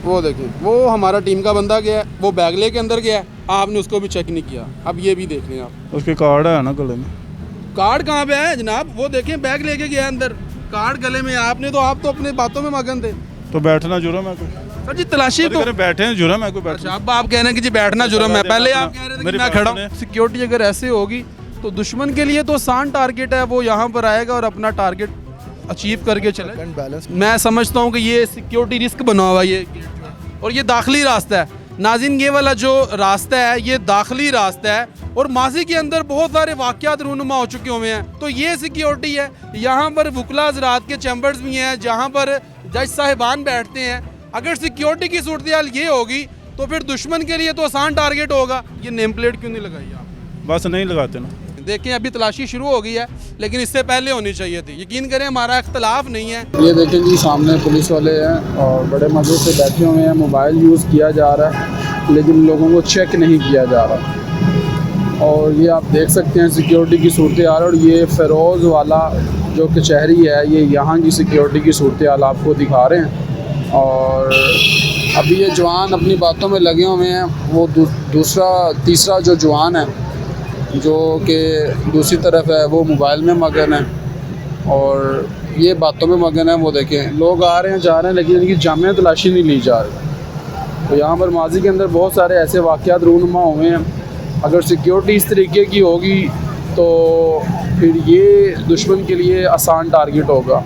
वो देखें, वो हमारा टीम का बंदा गया है, वो बैग लेके अंदर गया है, आपने उसको भी चेक नहीं किया। अब ये भी देख लें आप, उसके कार्ड है ना गले में। कार्ड कहाँ पे है जनाब? वो देखें, बैग लेके गया अंदर, कार्ड गले में। आपने तो, आप तो अपने बातों में मगन थे। तो बैठना जुर्म है कोई? सर जी तलाशी तो बैठे हैं, जुर्म है कोई? बैठ अच्छा, अब आप कह रहे हैं कि जी बैठना जुर्म है। पहले आप कह रहे थे कि मैं खड़ा हूँ। सिक्योरिटी अगर ऐसे होगी तो दुश्मन के लिए तो आसान टारगेट है, वो यहाँ पर आएगा और अपना टारगेट अचीव करके चले। मैं समझता हूँ कि ये सिक्योरिटी रिस्क बना हुआ है ये, और ये दाखिली रास्ता है नाज़रीन। ये वाला जो रास्ता है ये दाखिली रास्ता है, और माजी के अंदर बहुत सारे वाक़यात रूनुमा हो चुके हुए हैं। तो ये सिक्योरिटी है, यहाँ पर वकला हज़रात के चैम्बर्स भी हैं जहाँ पर जज साहिबान बैठते हैं। अगर सिक्योरिटी की सूरत हाल ये होगी तो फिर दुश्मन के लिए तो आसान टारगेट होगा। ये नेम प्लेट क्यों नहीं लगाई आप? बस नहीं लगाते ना। देखें, अभी तलाशी शुरू हो गई है, लेकिन इससे पहले होनी चाहिए थी। यकीन करें, हमारा इख्तलाफ नहीं है। ये देखें जी, सामने पुलिस वाले हैं और बड़े मज़े से बैठे हुए हैं। मोबाइल यूज़ किया जा रहा है, लेकिन लोगों को चेक नहीं किया जा रहा। और ये आप देख सकते हैं सिक्योरिटी की सूरत हाल। और ये फ़िरोज़ वाला जो कचहरी है, ये यहाँ की सिक्योरिटी की सूरत हाल आपको दिखा रहे हैं। और अभी ये जवान अपनी बातों में लगे हुए हैं। वो तीसरा जो जवान है जो कि दूसरी तरफ है, वो मोबाइल में मगन है और ये बातों में मगन है। वो देखें, लोग आ रहे हैं जा रहे हैं, लेकिन इनकी जामिया तलाशी नहीं ली जा रही। तो यहाँ पर माजी के अंदर बहुत सारे ऐसे वाक़यात रूनुमा हुए हैं। अगर सिक्योरिटी इस तरीके की होगी तो फिर ये दुश्मन के लिए आसान टारगेट होगा।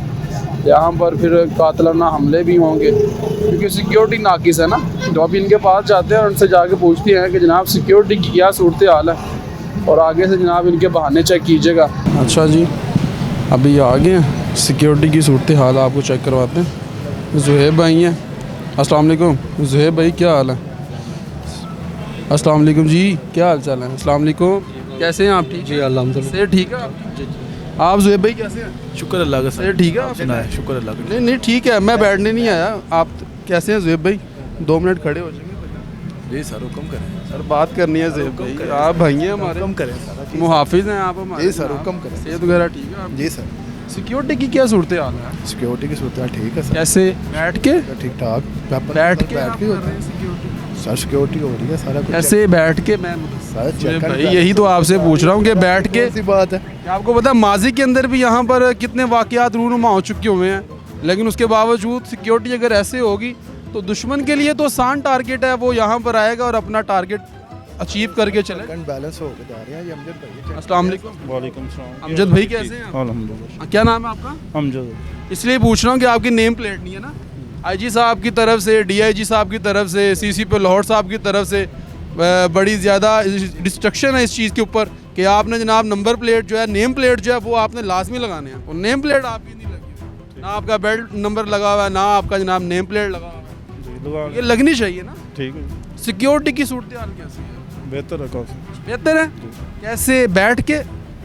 यहाँ पर फिर कातलाना हमले भी होंगे, क्योंकि सिक्योरिटी नाकिस है ना। तो अब इनके पास जाते हैं और उनसे जाके पूछते हैं कि जनाब सिक्योरिटी की क्या सूरत हाल है, और आगे से जनाब इनके बहाने चेक कीजिएगा। अच्छा जी, अभी आ गए हैं, सिक्योरिटी की सूरत हाल आपको चेक करवाते हैं। ज़ुहैब भाई हैं, अस्सलाम वालेकुम। ज़ुहैब भाई क्या हाल है? अस्सलाम वालेकुम जी, क्या हाल चाल है? अस्सलाम वालेकुम, कैसे हैं आप? ठीक जी अल्हम्दुलिल्लाह। से ठीक है आप? ज़ुहैब भाई कैसे हैं? शुक्र अल्लाह का। सर ठीक है आप? सुना है, शुक्र अल्लाह का। नहीं ठीक है, मैं बैठने नहीं आया। आप कैसे हैं ज़ुहैब भाई? 2 मिनट खड़े हो जाएंगे। जी सर, हुक्म करें। सर बात करनी है ज़ुहैब भाई, आप भाई हैं हमारे, हुक्म करें सर। मुहाफिज हैं आप हमारे। जी सर, हुक्म करें। सेहत वगैरह ठीक है आप? जी सर। सिक्योरिटी की क्या सूरत हाल है? सिक्योरिटी की सूरत हाल ठीक है सर। कैसे बैठ के? ठीक ठाक बैठ के बैठ आप के कर होता रहे है हैं सिक्योरिटी? सर, सिक्योरिटी हो रही है, सारा कुछ ऐसे बैठ के? मैं सर चेक भाई यही तो आपसे पूछ रहा हूँ कि बैठ के ऐसी बात है। आपको पता है माजी के अंदर भी यहाँ पर कितने वाक़यात रूनुमा हो चुके हुए हैं, लेकिन उसके बावजूद सिक्योरिटी अगर ऐसे होगी तो दुश्मन के लिए तो आसान टारगेट है, वो यहाँ पर आएगा और अपना टारगेट अचीव करके चले। बैलेंस होकर जा रहे हैं। ये अमजद भाई। अस्सलाम वालेकुम। वालेकुम सलाम। अमजद भाई कैसे हैं आप? अल्हम्दुलिल्लाह। क्या नाम है आपका? अमजद। इसलिए पूछ रहा हूँ कि आपकी नेम प्लेट नहीं है ना। आईजी साहब की तरफ से, डीआईजी साहब की तरफ से, सीसीपी लाहौर साहब की तरफ से बड़ी ज़्यादा डिस्ट्रक्शन है इस चीज़ के ऊपर कि आपने जनाब नंबर प्लेट जो है, नेम प्लेट जो है, वो आपने लाजमी लगाने हैं। और नेम प्लेट आपकी नहीं लगी, ना आपका बेल्ट नंबर लगा हुआ है, ना आपका जनाब नेम प्लेट लगा हुआ है। ये लगनी चाहिए ना। ठीक है। सिक्योरिटी की सूरत हाल कैसी है? बेहतर है काफ़ी। बेहतर है? कैसे बैठ के?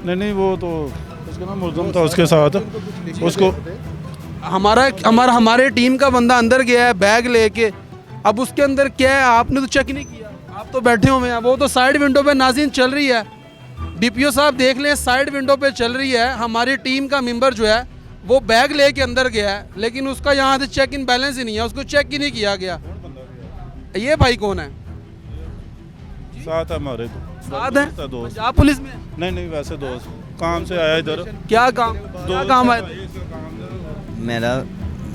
नहीं वो तो उसका नाम मुल्ज़म था, उसके साथ उसको हमारे टीम का बंदा अंदर गया है बैग लेके। अब उसके अंदर क्या है आपने तो चेक नहीं किया, आप तो बैठे हुए हैं। वो तो साइड विंडो पे नाज़रीन चल रही है, डीपीओ साहब देख लें, साइड विंडो पे चल रही है। हमारी टीम का मेंबर जो है वो बैग लेके अंदर गया है, लेकिन उसका यहाँ से चेक इन बैलेंस ही नहीं है, उसको चेक ही नहीं किया गया। ये भाई कौन है? साथ है हमारे, साथ है दोस्त। आप पुलिस में? नहीं वैसे दोस्त, काम से आया इधर। क्या काम आया?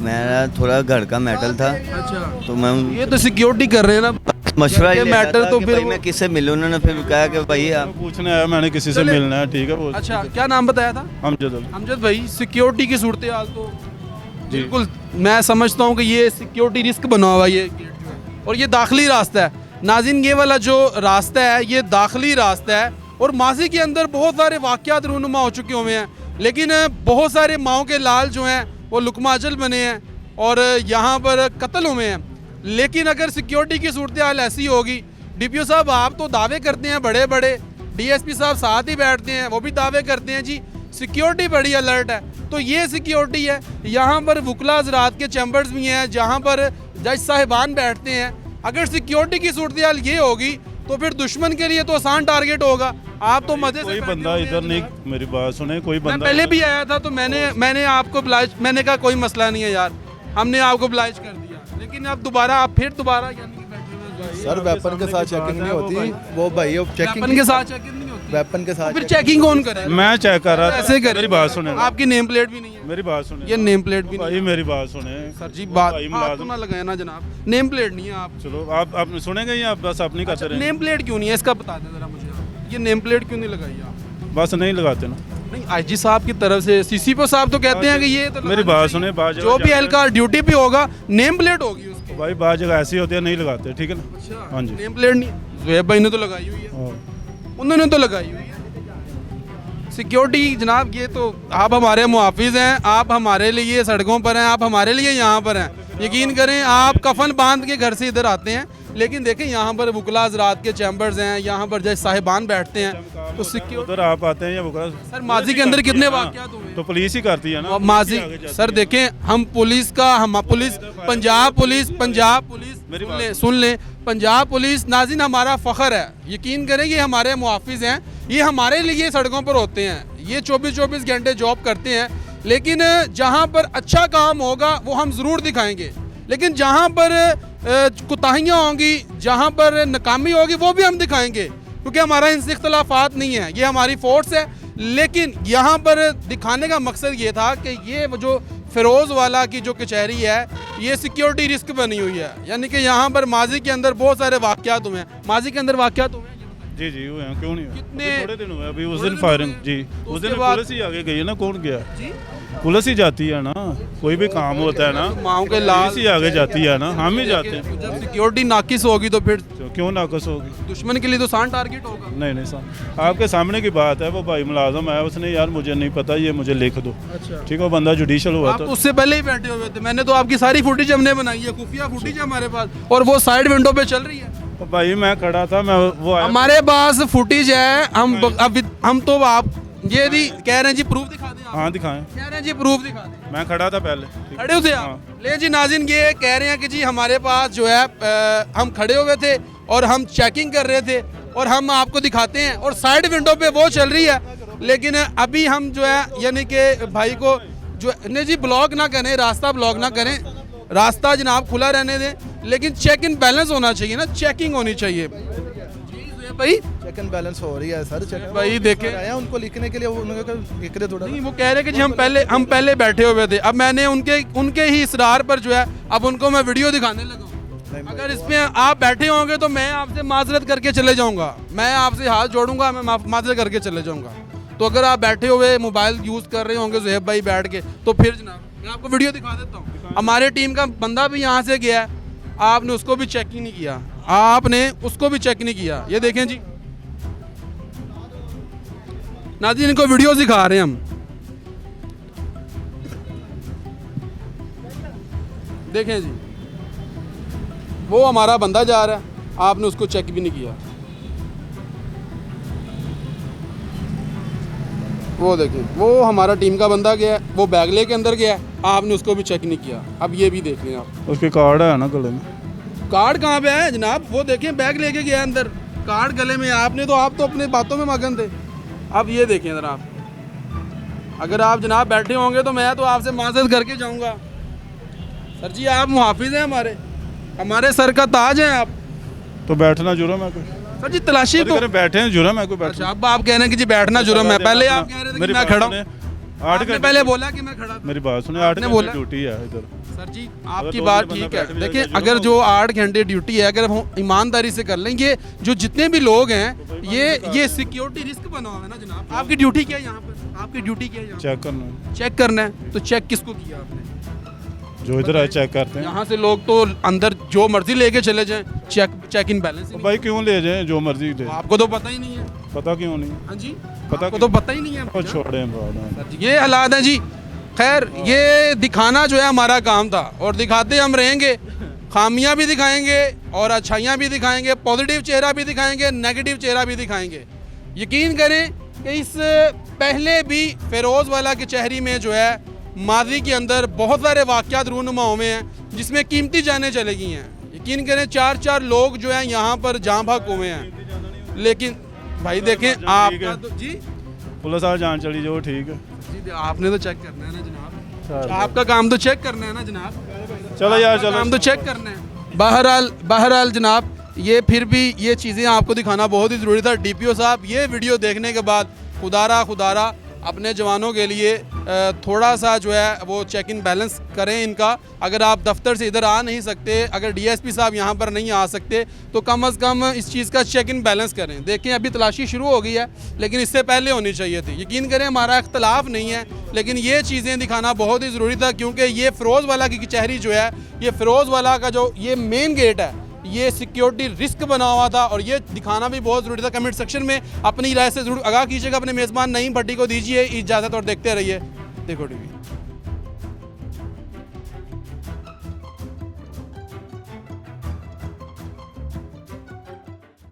मेरा थोड़ा घर का मैटर था। अच्छा, तो मैं ये तो सिक्योरिटी कर रहे हैं ना मशवरा ये मैटर तो फिर मैं किससे मिलूं। उन्होंने फिर कहा कि भाई आप पूछने आया, मैंने किसी से मिलना है। ठीक है वो। अच्छा, क्या नाम बताया था? अमजद भाई, सिक्योरिटी की सूरत हाल तो बिल्कुल मैं समझता हूँ कि ये सिक्योरिटी रिस्क बना हुआ है ये गेट जो है, और ये दाखिली रास्ता है नाज़रीन। ये वाला जो रास्ता है ये दाखिली रास्ता है, और माजी के अंदर बहुत सारे वाक़यात रूनुमा हो चुके हुए हैं, लेकिन बहुत सारे माओ के लाल जो हैं वो लुकमा अजल बने हैं और यहाँ पर कत्ल हुए हैं। लेकिन अगर सिक्योरिटी की सूरत हाल ऐसी होगी, डीपीओ साहब आप तो दावे करते हैं बड़े बड़े, डीएसपी साहब साथ ही बैठते हैं, वो भी दावे करते हैं जी सिक्योरिटी बड़ी अलर्ट है। तो ये सिक्योरिटी है, यहाँ पर वकला हज़रात के चैम्बर्स भी हैं जहाँ पर जज साहिबान बैठते हैं। अगर सिक्योरिटी की सूरत हाल ये होगी तो फिर दुश्मन के लिए तो आसान टारगेट होगा। आप तो मजे से कोई बंदा इधर नहीं, मेरी बात सुने, कोई बंदा पहले भी आया था तो मैंने आपको मैंने कहा कोई मसला नहीं है यार, हमने आपको ब्लाइज कर दिया, लेकिन लेकिन अब दोबारा आप फिर दोबारा यानी कि बैठे हुए हैं। सर वेपन के साथ चेकिंग नहीं होती, वो भाई अब चेकिंग वेपन के साथ चेकिंग नहीं होती, वेपन के साथ फिर चेकिंग कौन करे? मैं चेक कर रहा था। ऐसे करे? मेरी बात सुने, आपकी नेम प्लेट भी नहीं है, मेरी बात सुने, ये नेम प्लेट भी नहीं भाई मेरी बात सुने सर जी। बात भाई आप तो मुलाजिम। ना लगाए ना जनाब, नेम प्लेट नहीं है आप। चलो आप सुनेंगे या आप बस आप नहीं करते रहे? नेम प्लेट क्यों नहीं है इसका बता दें जरा मुझे आप। ये नेम प्लेट क्यों नहीं लगाई आप? बस नहीं लगाते ना। नहीं आईजी साहब की तरफ से सीसीपी साहब तो कहते हैं कि ये तो मेरी बात सुने, बात जो भी एहलकार ड्यूटी पे होगा नेम प्लेट होगी उसकी। भाई बात जगह ऐसी होती है नहीं लगाते, ठीक है ना? अच्छा, हाँ जी। नेम प्लेट नहीं, ज़ुहैब भाई ने तो लगाई हुई है, हाँ। उन्होंने तो लगाई हुई है। सिक्योरिटी जनाब ये तो आप हमारे मुहाफिज हैं, आप हमारे लिए सड़कों पर हैं, आप हमारे लिए यहाँ पर हैं। यकीन करें आप कफन बांध के घर से इधर आते हैं, लेकिन देखें यहाँ पर वकला हज़रात के चैम्बर्स हैं, यहाँ पर जज साहिबान बैठते हैं, तो सिक्योरिटी उधर आप आते हैं या वो सर माजी के अंदर कितने वाक़यात हुए हैं? तो पुलिस ही करती है ना। माजी आगे जाती सर है। देखें हम पुलिस का हम पुलिस पंजाब पुलिस मेरी सुन लें पंजाब पुलिस नाज़रीन हमारा फ़ख्र है। यकीन करें ये हमारे मुहाफिज हैं, ये हमारे लिए सड़कों पर होते हैं, ये 24-24 घंटे जॉब करते हैं। लेकिन जहाँ पर अच्छा काम होगा वो हम ज़रूर दिखाएंगे, लेकिन जहाँ पर कोताहियाँ होंगी, जहाँ पर नाकामी होगी वो भी हम दिखाएंगे, क्योंकि हमारा इनसे इख्तलाफात नहीं है, ये हमारी फोर्स है। लेकिन यहाँ पर दिखाने का मकसद ये था कि ये जो फिरोज़ वाला की जो कचहरी है ये सिक्योरिटी रिस्क बनी हुई है, यानी कि यहाँ पर माजी के अंदर बहुत सारे वाक़यात हुए हैं। माजी के अंदर वाक़यात हुए हैं जी जी हुए हैं, क्यों नहीं हुए? कितने- अभी थोड़े दिन हुए, अभी उस थोड़े दिन दिन फायरिंग हुए? जी, तो उस उसके दिन बाद- पुलिस ही आगे गई है ना, कौन गया? जी पुलिस ही जाती है ना, कोई भी काम होता है ना, माओ के लाल पुलिस ही आगे जाती है ना, हम ही जाते हैं। जब सिक्योरिटी नाकिस होगी तो फिर तो क्यों नाकस होगी? दुश्मन के लिए तो सान टारगेट होगा। नहीं नहीं साहब, आपके सामने की बात है, वो भाई मुलाजम है, उसने यार मुझे नहीं पता, ये मुझे लिख दो, अच्छा ठीक है? वो बंदा जुडिशल हुआ आप तो था। उससे पहले ही बैठे हुए थे, मैंने तो आपकी सारी फुटेज हमने बनाई है, खुफिया फुटेज है हमारे पास, और वो साइड विंडो पे चल रही है। तो भाई मैं खड़ा था, मैं वो आया, हमारे पास फुटेज है, हम तो आप ये भी कह रहे हैं जी प्रूफ दिखा दें आप। हाँ दिखाएं, कह रहे हैं जी प्रूफ दिखा दें, मैं खड़ा था पहले, ठीक है? खड़े थे आप? ले जी नाज़रीन ये कह रहे हैं कि जी हमारे पास जो है हम खड़े हुए थे और हम चेकिंग कर रहे थे और हम आपको दिखाते हैं, और साइड विंडो पे वो चल रही है। लेकिन अभी हम जो है यानी कि भाई को जो नहीं जी ब्लॉक ना करें, रास्ता ब्लॉक ना करें, रास्ता जनाब खुला रहने दें, लेकिन चेक इन बैलेंस होना चाहिए ना, चेकिंग होनी चाहिए। जी भाई चेक एंड बैलेंस हो रही है सर। चेक भाई देखें, आया उनको लिखने के लिए, उन्होंने लिख दे थोड़ा। नहीं वो कह रहे कि जी हम पहले बैठे हुए थे, अब मैंने उनके ही इसरार पर जो है अब उनको मैं वीडियो दिखाने लगा हूं। अगर इसमें आप बैठे होंगे तो मैं आपसे माजरत करके चले जाऊंगा, मैं आपसे हाथ जोड़ूंगा, मैं माजरत करके चले जाऊंगा। तो अगर आप बैठे हुए मोबाइल यूज़ कर रहे होंगे ज़ुहैब भाई बैठ के, तो फिर जनाब मैं आपको वीडियो दिखा देता हूँ। हमारे टीम का बंदा भी यहाँ से गया है, आपने उसको भी चेक ही नहीं किया, आपने उसको भी चेक नहीं किया। ये देखें जी नाज़रीन, इनको वीडियो दिखा रहे हैं हम, देखें जी वो हमारा बंदा जा रहा है, आपने उसको चेक भी नहीं किया। वो देखें वो हमारा टीम का बंदा गया है, वो बैग लेके अंदर गया है, आपने उसको भी चेक नहीं किया। अब ये भी देख लें आप, उसके कार्ड है ना गले में। कार्ड कहाँ पे है जनाब? वो देखें बैग लेके गया अंदर, कार्ड गले में, आपने तो आप तो अपने बातों में मगन थे। अब ये देखें जरा आप, अगर आप जनाब बैठे होंगे तो मैं तो आपसे माजरत करके जाऊंगा। सर जी आप मुहाफिज हैं, हमारे सर का ताज हैं आप। तो बैठना जुर्म है कोई? सर जी तलाशी तो बैठे हैं जुर्म है कोई? अच्छा बैठना अब आप कह रहे हैं कि जी बैठना जुर्म है, पहले आप कह रहे थे कि मैं खड़ा हूं, 8 आपने घंटे पहले बोला कि मैं खड़ा था। मेरी बात सुने, 8 आपने घंटे बोला। ड्यूटी है इधर। सर जी आपकी दो बात बंदा ठीक बैठ है, भी देखिए जाएगा, अगर जो 8 घंटे ड्यूटी है, अगर हम ईमानदारी से कर लेंगे, जो जितने भी लोग हैं ये सिक्योरिटी रिस्क बना हुआ है ना जनाब। आपकी ड्यूटी क्या है यहाँ पर? आपकी ड्यूटी क्या है यहाँ? चेक करना, चेक करना है। तो चेक किसको किया आपने? जो इधर है चेक करते हैं। यहाँ से लोग तो अंदर जो मर्जी लेके चले जाएं, चेक इन बैलेंस ही नहीं। भाई क्यों ले जाए, जो मर्जी ले, आपको तो पता ही नहीं है। पता क्यों नहीं? हाँ जी पता आपको तो पता ही नहीं है। और छोड़े बात। सर जी ये हालात हैं जी। खैर ये दिखाना जो है हमारा काम था, और दिखाते हम रहेंगे, खामियां भी दिखाएंगे और अच्छाइयाँ भी दिखाएंगे, पॉजिटिव चेहरा भी दिखाएंगे, नेगेटिव चेहरा भी दिखाएंगे। यकीन करें कि इस पहले भी फिरोज़ वाला कचहरी में जो है माजी के अंदर बहुत सारे वाक़यात रूनुमा हुए हैं जिसमें कीमती जानें चली गई हैं। यकीन करें 4-4 लोग जो हैं यहाँ पर जाँ भाग हुए हैं। लेकिन भाई देखें आपका तो जी पुलिस वाला जान चली जो ठीक है। जी आपने तो चेक करना है ना जनाब, आपका काम तो चेक करना है ना जनाब। चलो यार चलो हम तो चेक करना है। बहरहाल जनाब, ये फिर भी ये चीज़ें आपको दिखाना बहुत ही ज़रूरी था। डीपीओ साहब, ये वीडियो देखने के बाद खुदारा अपने जवानों के लिए थोड़ा सा जो है वो चेक इन बैलेंस करें इनका। अगर आप दफ्तर से इधर आ नहीं सकते, अगर डीएसपी साहब यहाँ पर नहीं आ सकते, तो कम अज़ कम इस चीज़ का चेक इन बैलेंस करें। देखें अभी तलाशी शुरू हो गई है, लेकिन इससे पहले होनी चाहिए थी। यकीन करें हमारा इख्तलाफ नहीं है, लेकिन ये चीज़ें दिखाना बहुत ही ज़रूरी था, क्योंकि ये फ़िरोज़ वाला की कचहरी जो है, ये फ़िरोज़ वाला का जो ये मेन गेट है, ये सिक्योरिटी रिस्क बना हुआ था, और ये दिखाना भी बहुत ज़रूरी था। कमेंट सेक्शन में अपनी राय से ज़रूर आगाह कीजिएगा। अपने मेज़बान नईम भट्टी को दीजिए इजाज़त और देखते रहिए देखो टीवी।